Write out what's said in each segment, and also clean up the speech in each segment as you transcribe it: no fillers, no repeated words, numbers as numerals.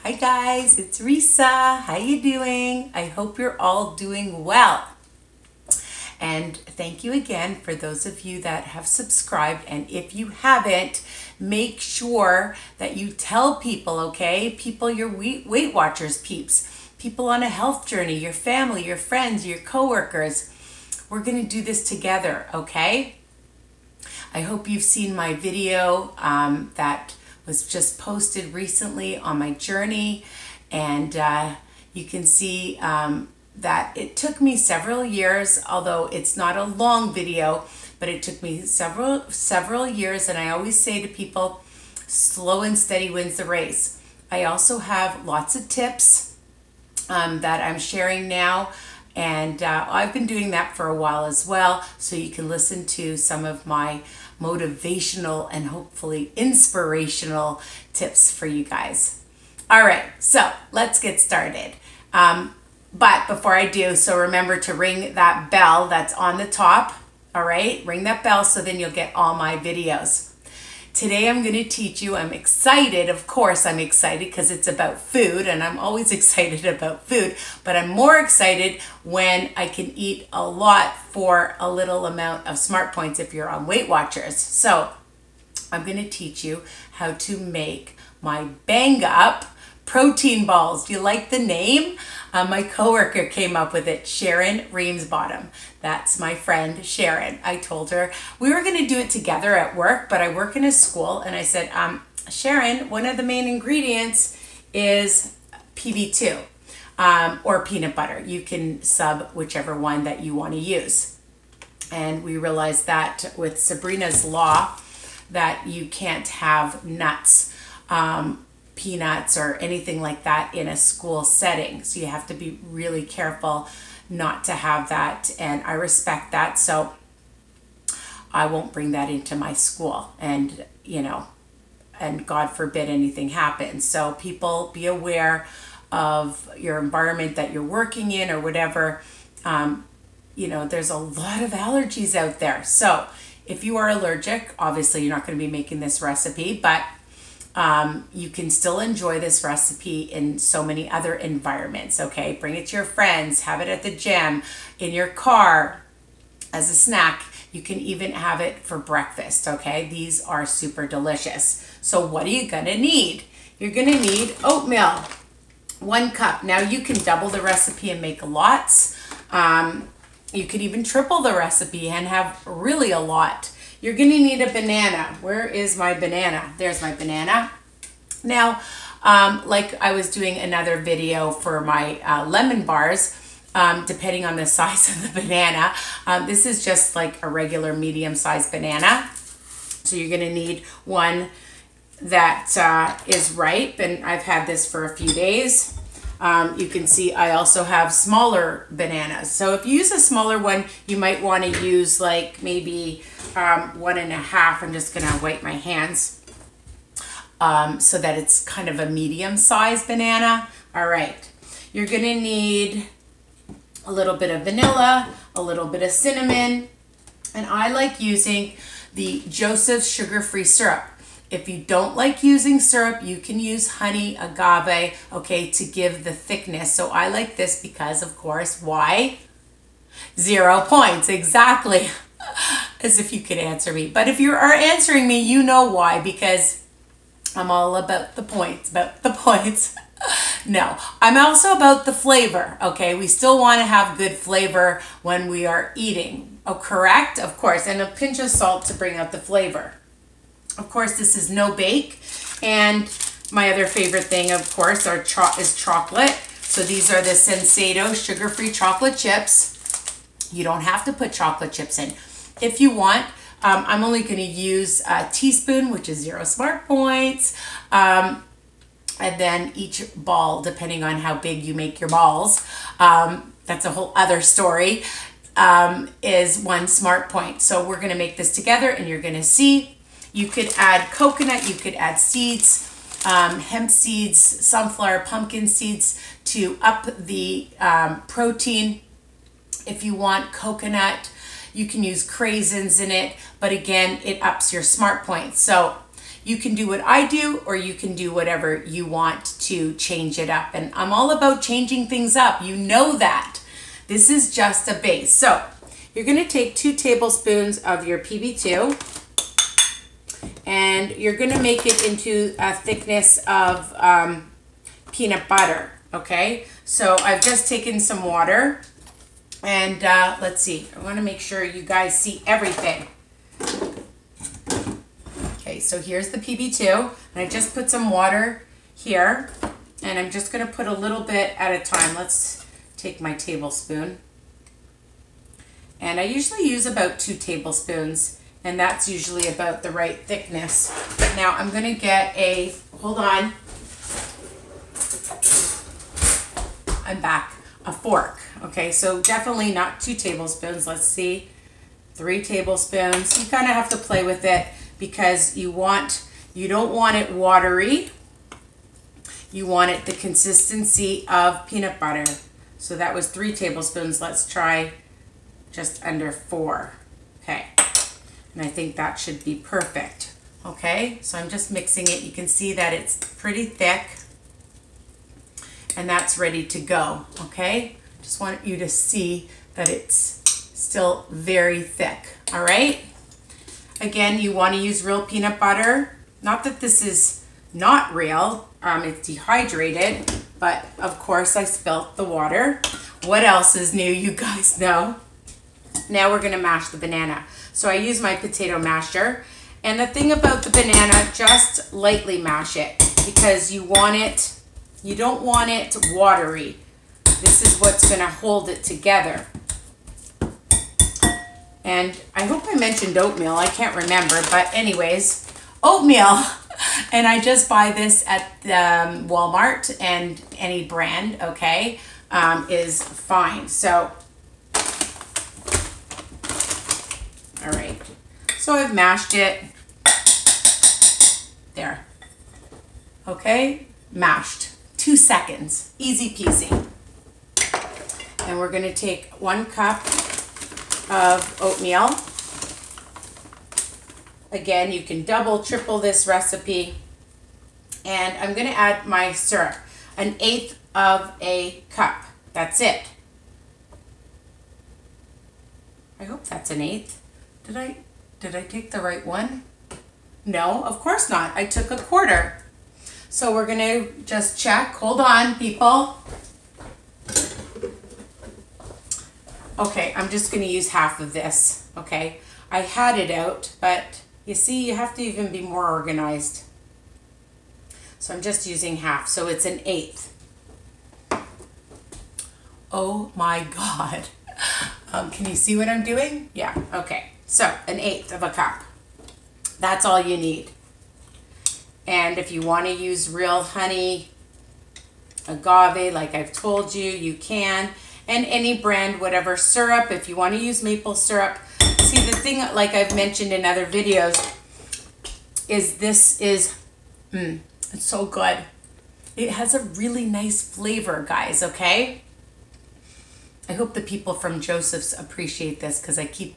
Hi guys, it's Risa. How you doing? I hope you're all doing well. And thank you again for those of you that have subscribed. And if you haven't, make sure that you tell people, okay? People, your Weight Watchers peeps, people on a health journey, your family, your friends, your coworkers. We're gonna do this together, okay? I hope you've seen my video that was just posted recently on my journey, and you can see that it took me several years, although it's not a long video, but it took me several years. And I always say to people, slow and steady wins the race. I also have lots of tips that I'm sharing now, and I've been doing that for a while as well, so you can listen to some of my motivational and hopefully inspirational tips for you guys. All right, so let's get started. But before I do, so remember to ring that bell that's on the top. All right, ring that bell so then you'll get all my videos. Today I'm going to teach you, I'm excited, of course I'm excited because it's about food, and I'm always excited about food, but I'm more excited when I can eat a lot for a little amount of smart points if you're on Weight Watchers. So I'm going to teach you how to make my bang up protein balls. Do you like the name? My coworker came up with it, Sharon Reamsbottom. That's my friend Sharon. I told her we were going to do it together at work, but I work in a school, and I said, Sharon, one of the main ingredients is PB2 or peanut butter. You can sub whichever one that you want to use. And we realized that with Sabrina's law that you can't have nuts, peanuts or anything like that in a school setting. So you have to be really careful not to have that, and I respect that, so I won't bring that into my school, and you know, and God forbid anything happens. So people, be aware of your environment that you're working in or whatever. You know, there's a lot of allergies out there, so if you are allergic, obviously you're not going to be making this recipe, but you can still enjoy this recipe in so many other environments, okay? Bring it to your friends, have it at the gym, in your car, as a snack. You can even have it for breakfast, okay? These are super delicious. So what are you gonna need? You're gonna need oatmeal, 1 cup. Now you can double the recipe and make lots. You could even triple the recipe and have really a lot. You're gonna need a banana. Where is my banana? There's my banana. Now, like I was doing another video for my lemon bars, depending on the size of the banana, this is just like a regular medium-sized banana. So you're gonna need one that is ripe, and I've had this for a few days. You can see I also have smaller bananas. So if you use a smaller one, you might want to use like maybe 1.5. I'm just going to wipe my hands so that it's kind of a medium-sized banana. All right. You're going to need a little bit of vanilla, a little bit of cinnamon, and I like using the Joseph's sugar-free syrup. If you don't like using syrup, you can use honey, agave, okay, to give the thickness. So I like this because, of course, why? 0 points, exactly. As if you could answer me. But if you are answering me, you know why, because I'm all about the points, No, I'm also about the flavor, okay? We still want to have good flavor when we are eating. Oh, correct? Of course, and a pinch of salt to bring out the flavor. Of course, this is no bake, and my other favorite thing, of course, is chocolate. So these are the Sensado sugar-free chocolate chips. You don't have to put chocolate chips in. If you want, I'm only going to use a teaspoon, which is 0 smart points, and then each ball, depending on how big you make your balls, that's a whole other story, is 1 smart point. So we're going to make this together, and you're going to see. You could add coconut, you could add seeds, hemp seeds, sunflower, pumpkin seeds to up the protein. If you want coconut, you can use craisins in it, but again, it ups your smart points. So you can do what I do, or you can do whatever you want to change it up. And I'm all about changing things up. You know that. This is just a base. So you're going to take 2 tablespoons of your PB2 and you're going to make it into a thickness of peanut butter. Okay, so I've just taken some water and let's see. I want to make sure you guys see everything. Okay, so here's the PB2 and I just put some water here and I'm just going to put a little bit at a time. Let's take my tablespoon. And I usually use about 2 tablespoons and that's usually about the right thickness. But now I'm going to get a, hold on, I'm back, a fork. Okay, so definitely not 2 tablespoons. Let's see, 3 tablespoons. You kind of have to play with it because you don't want it watery. You want it the consistency of peanut butter. So that was 3 tablespoons. Let's try just under 4. Okay, and I think that should be perfect. Okay, so I'm just mixing it. You can see that it's pretty thick and that's ready to go. Okay, just want you to see that it's still very thick. All right, again, you want to use real peanut butter. Not that this is not real, it's dehydrated, but of course I spilt the water. What else is new, you guys know? Now we're gonna mash the banana. So I use my potato masher. And the thing about the banana, just lightly mash it because you don't want it watery. This is what's gonna hold it together. And I hope I mentioned oatmeal, I can't remember, but anyways, oatmeal. And I just buy this at Walmart and any brand, okay, is fine. So, all right, so I've mashed it. There. Okay, mashed. 2 seconds, easy peasy. And we're gonna take 1 cup of oatmeal. Again, you can double, triple this recipe. And I'm gonna add my syrup, 1/8 of a cup. That's it. I hope that's 1/8. Did I take the right one? No, of course not. I took 1/4. So we're gonna just check. Hold on, people. Okay, I'm just gonna use half of this, okay? I had it out, but you see, you have to even be more organized. So I'm just using half, so it's 1/8. Oh my God. Can you see what I'm doing? Yeah, okay. So 1/8 of a cup. That's all you need. And if you want to use real honey, agave, like I've told you, you can. And any brand, whatever syrup, if you want to use maple syrup. See, the thing, like I've mentioned in other videos, is this is, it's so good. It has a really nice flavor, guys, okay? I hope the people from Joseph's appreciate this because I keep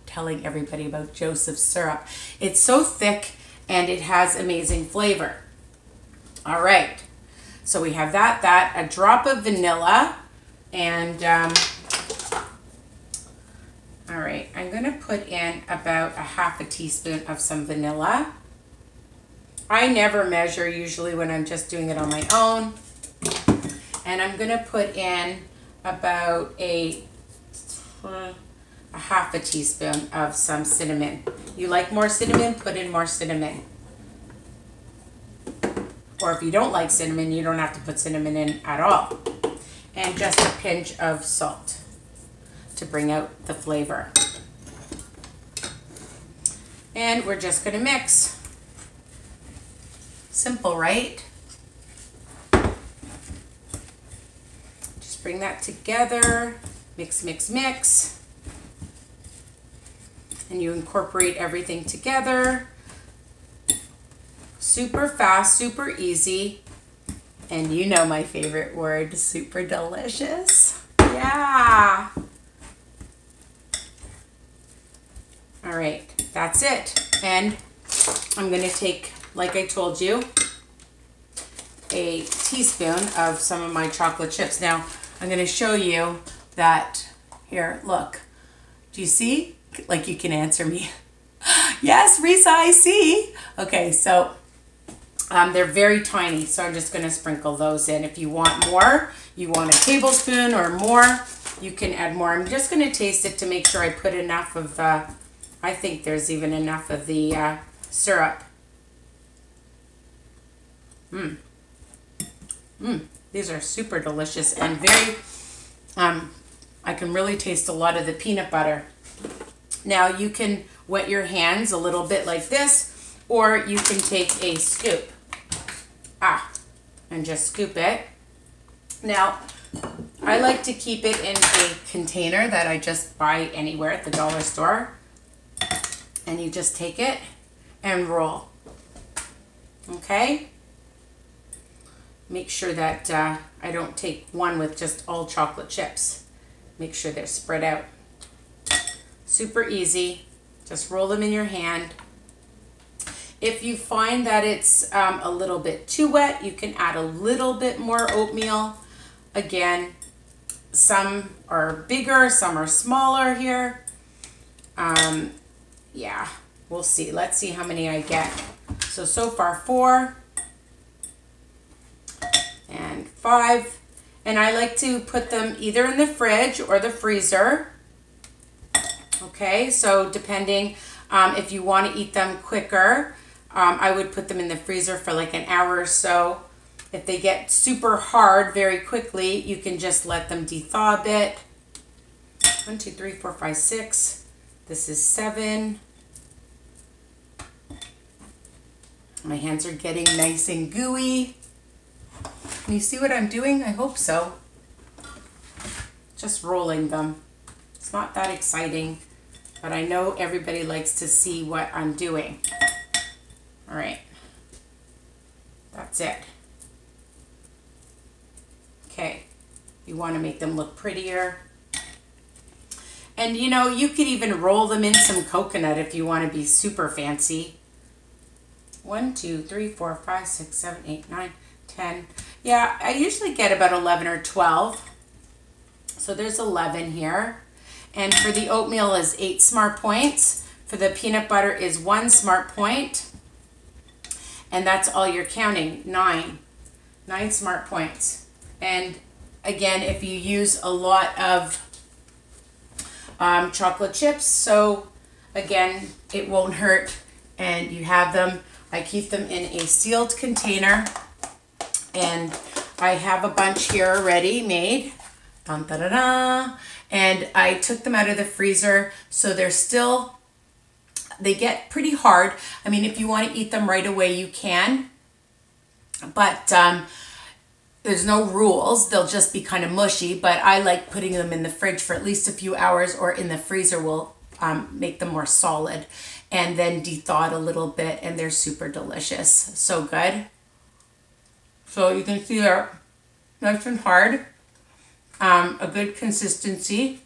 telling everybody about Joseph's syrup. It's so thick and it has amazing flavor. All right, so we have that, a drop of vanilla, and all right, I'm gonna put in about 1/2 teaspoon of some vanilla. I never measure usually when I'm just doing it on my own. And I'm gonna put in about 1/2 teaspoon of some cinnamon. You like more cinnamon, put in more cinnamon. Or if you don't like cinnamon, you don't have to put cinnamon in at all. And just a pinch of salt to bring out the flavor. And we're just gonna mix. Simple, right? Just bring that together, mix, mix, mix. And you incorporate everything together. Super fast, super easy. And you know my favorite word, super delicious. Yeah. All right, that's it. And I'm gonna take, like I told you, a teaspoon of some of my chocolate chips. Now, I'm going to show you that. Here, look. Do you see? Like you can answer me. Yes, Risa, I see. Okay, so they're very tiny, so I'm just going to sprinkle those in. If you want more, you want a tablespoon or more, you can add more. I'm just going to taste it to make sure I put enough of, I think there's even enough of the syrup. These are super delicious and very, I can really taste a lot of the peanut butter. Now you can wet your hands a little bit like this, or you can take a scoop. And just scoop it. Now, I like to keep it in a container that I just buy anywhere at the dollar store. And you just take it and roll. Okay? Make sure that I don't take one with just all chocolate chips. Make sure they're spread out. Super easy. Just roll them in your hand. If you find that it's a little bit too wet, you can add a little bit more oatmeal. Again, some are bigger, some are smaller here. Yeah, we'll see. Let's see how many I get. So far 4 and 5. And I like to put them either in the fridge or the freezer. Okay, so depending if you want to eat them quicker, I would put them in the freezer for like an hour or so. If they get super hard very quickly, you can just let them de-thaw a bit. 1, 2, 3, 4, 5, 6. This is 7. My hands are getting nice and gooey. Can you see what I'm doing? I hope so. Just rolling them. It's not that exciting, but I know everybody likes to see what I'm doing. All right, that's it. Okay, you want to make them look prettier. And you know, you could even roll them in some coconut if you want to be super fancy. 1, 2, 3, 4, 5, 6, 7, 8, 9, 10. Yeah, I usually get about 11 or 12. So there's 11 here. And for the oatmeal is 8 smart points. For the peanut butter is 1 smart point. And that's all you're counting, 9 smart points. And again, if you use a lot of chocolate chips, so again, it won't hurt, and you have them. I keep them in a sealed container, and I have a bunch here already made. Dun, da, da, da. And I took them out of the freezer, so they're still, they get pretty hard. I mean, if you want to eat them right away, you can. But there's no rules. They'll just be kind of mushy. But I like putting them in the fridge for at least a few hours, or in the freezer will make them more solid. And then de-thaw it a little bit, and they're super delicious. So good. So you can see they're nice and hard. A good consistency.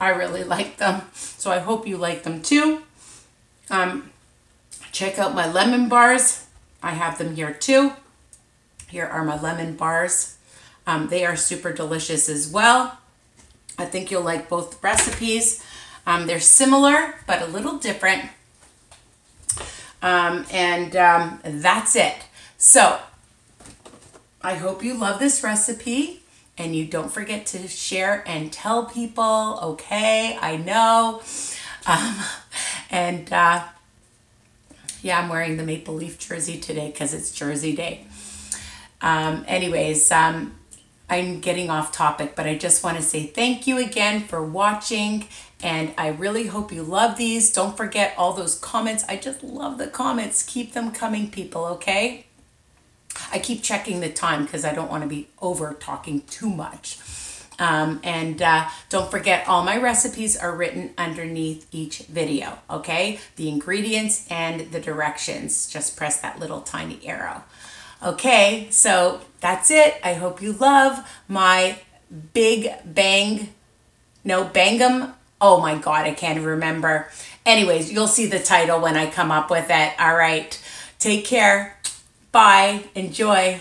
I really like them, so I hope you like them too. Check out my lemon bars. I have them here too. Here are my lemon bars. They are super delicious as well. I think you'll like both recipes. They're similar, but a little different. That's it. So I hope you love this recipe. And you don't forget to share and tell people, okay? I know. Yeah, I'm wearing the Maple Leaf jersey today because it's Jersey Day. Anyways, I'm getting off topic, but I just want to say thank you again for watching. And I really hope you love these. Don't forget all those comments. I just love the comments. Keep them coming, people, okay? I keep checking the time because I don't want to be over talking too much. Don't forget, all my recipes are written underneath each video, okay? The ingredients and the directions. Just press that little tiny arrow. Okay, so that's it. I hope you love my Bangum. Oh my God, I can't remember. Anyways, you'll see the title when I come up with it. All right, take care. Bye. Enjoy.